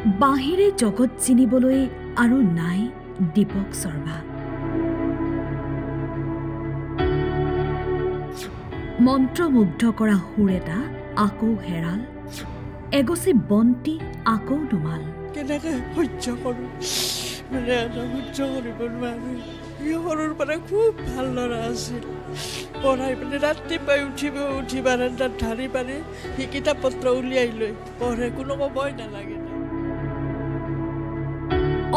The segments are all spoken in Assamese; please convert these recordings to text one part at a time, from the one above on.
বাহিৰে জগত চিনিবলৈ আৰু নাই দীপক শৰ্মা। মন্ত্ৰমুগ্ধ কৰা সুৰ এটা আকৌ হেৰাল, এগছি বন্তি আকৌ নুমাল। কেনেকৈ সহ্য কৰোঁ, মানে সহ্য কৰিব নোৱাৰোঁ। সি সৰুৰ পৰা খুব ভাল ল'ৰা আছিল। পঢ়াই পেলাই ৰাতিপুৱাই উঠি বাৰান্দাত ঢাৰি পাৰি সি কিতাপ পত্ৰ উলিয়াই লৈ পঢ়ে, কোনো ক'বই নালাগে।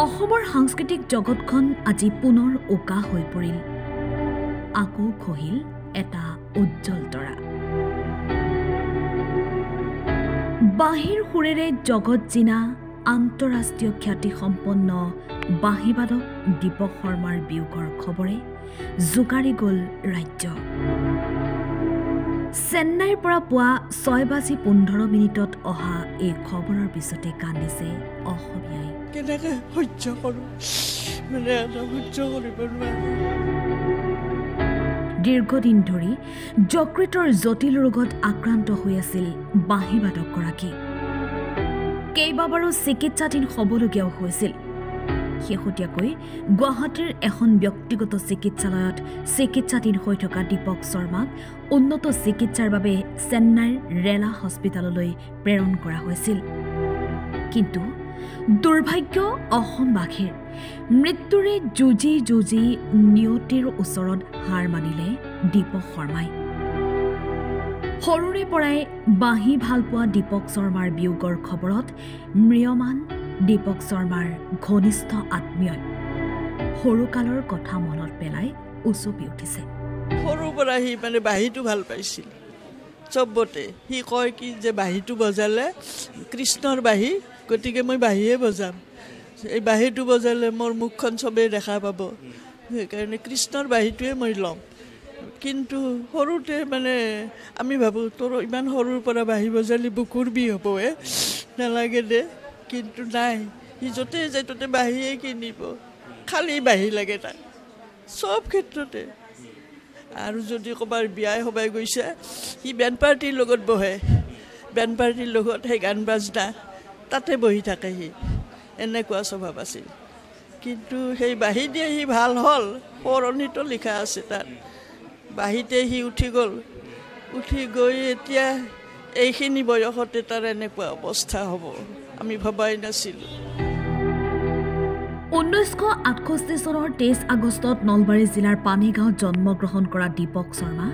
অসমৰ সাংস্কৃতিক জগতখন আজি পুনৰ উকা হৈ পৰিল। আকৌ খহিল এটা উজ্জ্বল তৰা। বাঁহীৰ সুৰেৰে জগত জিনা আন্তঃৰাষ্ট্ৰীয় খ্যাতিসম্পন্ন বাঁহীবাদক দীপক শৰ্মাৰ বিয়োগৰ খবৰে জোকাৰি গ'ল ৰাজ্য। চেন্নাইৰ পৰা পুৱা 6:15 অহা এই খবৰৰ পিছতে কান্দিছে অসমীয়াই। কেনেকৈ সহ্য কৰোঁ, মানে সহ্য কৰিব নোৱাৰোঁ। দীৰ্ঘদিন ধৰি যকৃতৰ জটিল ৰোগত আক্ৰান্ত হৈ আছিল বাঁহীবাদকগৰাকী। কেইবাবাৰো চিকিৎসাধীন হ'বলগীয়াও হৈছিল। শেহতীয়াকৈ গুৱাহাটীৰ এখন ব্যক্তিগত চিকিৎসালয়ত চিকিৎসাধীন হৈ থকা দীপক শৰ্মাক উন্নত চিকিৎসাৰ বাবে চেন্নাইৰ ৰেলা হস্পিটেললৈ প্ৰেৰণ কৰা হৈছিল। কিন্তু দুৰ্ভাগ্য অসমবাসীৰ, মৃত্যুৰে যুঁজি নিয়তিৰ ওচৰত হাৰ মানিলে দীপক শৰ্মাই। সৰুৰে পৰাই বাঁহী ভাল পোৱা দীপক শৰ্মাৰ বিয়োগৰ খবৰত ম্ৰিয়মান দীপক শৰ্মাৰ ঘনিষ্ঠ আত্মীয়ই সৰুকালৰ কথা মনত পেলাই উচপি উঠিছে। সৰুৰ পৰা সি মানে বাঁহীটো ভাল পাইছিল চবতে। সি কয় কি যে বাঁহীটো বজালে কৃষ্ণৰ বাঁহী, গতিকে মই বাঁহীয়ে বজাম। এই বাঁহীটো বজালে মোৰ মুখখন চবেই দেখা পাব, সেইকাৰণে কৃষ্ণৰ বাঁহীটোৱে মই ল'ম। কিন্তু সৰুতে মানে আমি ভাবোঁ তোৰ ইমান সৰুৰ পৰা বাঁহী বজালি বুকুৰ বিষ হ'বহে, নালাগে দে। কিন্তু নাই, সি য'তে যায় ত'তে বাঁহীয়ে কিনিব, খালী বাঁহী লাগে তাক চব ক্ষেত্ৰতে। আৰু যদি ক'ৰবাৰ বিয়াই সবাই গৈছে সি বেণ্ড পাৰ্টিৰ লগত বহে, বেণ্ড পাৰ্টিৰ লগত সেই গান বাজনা তাতে বহি থাকে সি, এনেকুৱা স্বভাৱ আছিল। কিন্তু সেই বাঁহী দিয়ে সি ভাল হ'ল, সোঁৱৰণিতো লিখা আছে তাত। বাঁহীতে সি উঠি গ'ল, উঠি গৈ এতিয়া এইখিনি বয়সতে তাৰ এনেকুৱা অৱস্থা হ'ব আমি ভবাই নাছিলোঁ। 1968 চনৰ 23 আগষ্টত নলবাৰী জিলাৰ পানীগাঁৱত জন্মগ্ৰহণ কৰা দীপক শৰ্মা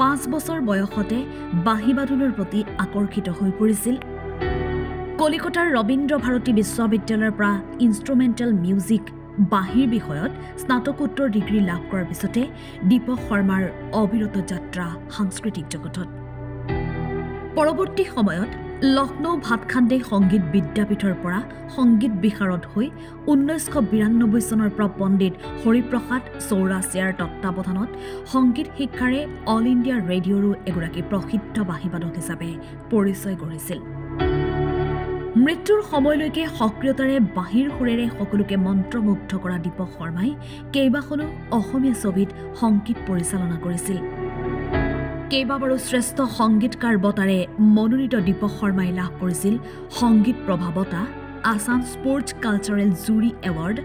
5 বছৰ বয়সতে বাঁহীবাদনৰ প্ৰতি আকৰ্ষিত হৈ পৰিছিল। কলিকতাৰ ৰবীন্দ্ৰ ভাৰতী বিশ্ববিদ্যালয়ৰ পৰা ইনষ্ট্ৰুমেণ্টেল মিউজিক বাঁহীৰ বিষয়ত স্নাতকোত্তৰ ডিগ্ৰী লাভ কৰাৰ পিছতে দীপক শৰ্মাৰ অবিৰত যাত্ৰা সাংস্কৃতিক জগতত। পৰৱৰ্তী সময়ত লক্ষ্ণৌ ভাতখাণ্ডে সংগীত বিদ্যাপীঠৰ পৰা সংগীত বিশাৰদ হৈ 1992 চনৰ পৰা পণ্ডিত হৰিপ্ৰসাদ চৌৰাচিয়াৰ তত্বাৱধানত সংগীত শিক্ষাৰে অল ইণ্ডিয়া ৰেডিঅ'ৰো এগৰাকী প্ৰসিদ্ধ বাঁহীবাদক হিচাপে পৰিচয় গঢ়িছিল। মৃত্যুৰ সময়লৈকে সক্ৰিয়তাৰে বাঁহীৰ সুৰেৰে সকলোকে মন্ত্ৰমুগ্ধ কৰা দীপক শৰ্মাই কেইবাখনো অসমীয়া ছবিত সংগীত পৰিচালনা কৰিছিল। কেইবাবাৰো শ্ৰেষ্ঠ সংগীতকাৰ বঁটাৰে মনোনীত দীপক শৰ্মাই লাভ কৰিছিল সংগীত প্ৰভা বঁটা, আছাম স্পৰ্টছ কালচাৰেল জুৰি এৱাৰ্ড,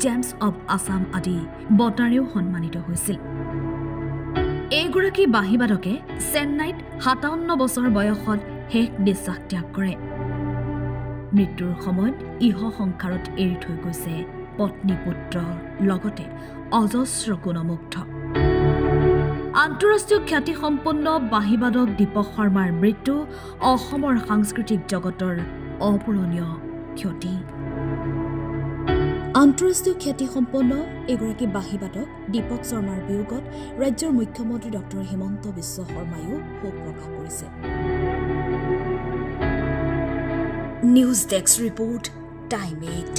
জেমছ অৱ আছাম আদি বঁটাৰেও সন্মানিত হৈছিল। এইগৰাকী বাঁহীবাদকে চেন্নাইত 57 বছৰ বয়সত শেষ নিশ্বাস ত্যাগ কৰে। মৃত্যুৰ সময়ত ইহ সংসাৰত এৰি থৈ গৈছে পত্নী পুত্ৰৰ লগতে অজস্ৰ গুণমুগ্ধ। আন্তঃৰাষ্ট্ৰীয় খ্যাতিসম্পন্ন বাঁহীবাদক দীপক শৰ্মাৰ মৃত্যু অসমৰ সাংস্কৃতিক জগতৰ অপূৰণীয় ক্ষতি। আন্তঃৰাষ্ট্ৰীয় খ্যাতিসম্পন্ন এগৰাকী বাঁহীবাদক দীপক শৰ্মাৰ বিয়োগত ৰাজ্যৰ মুখ্যমন্ত্ৰী ডক্টৰ হিমন্ত বিশ্ব শৰ্মায়ো শোক প্ৰকাশ কৰিছে। News desk report, time 8।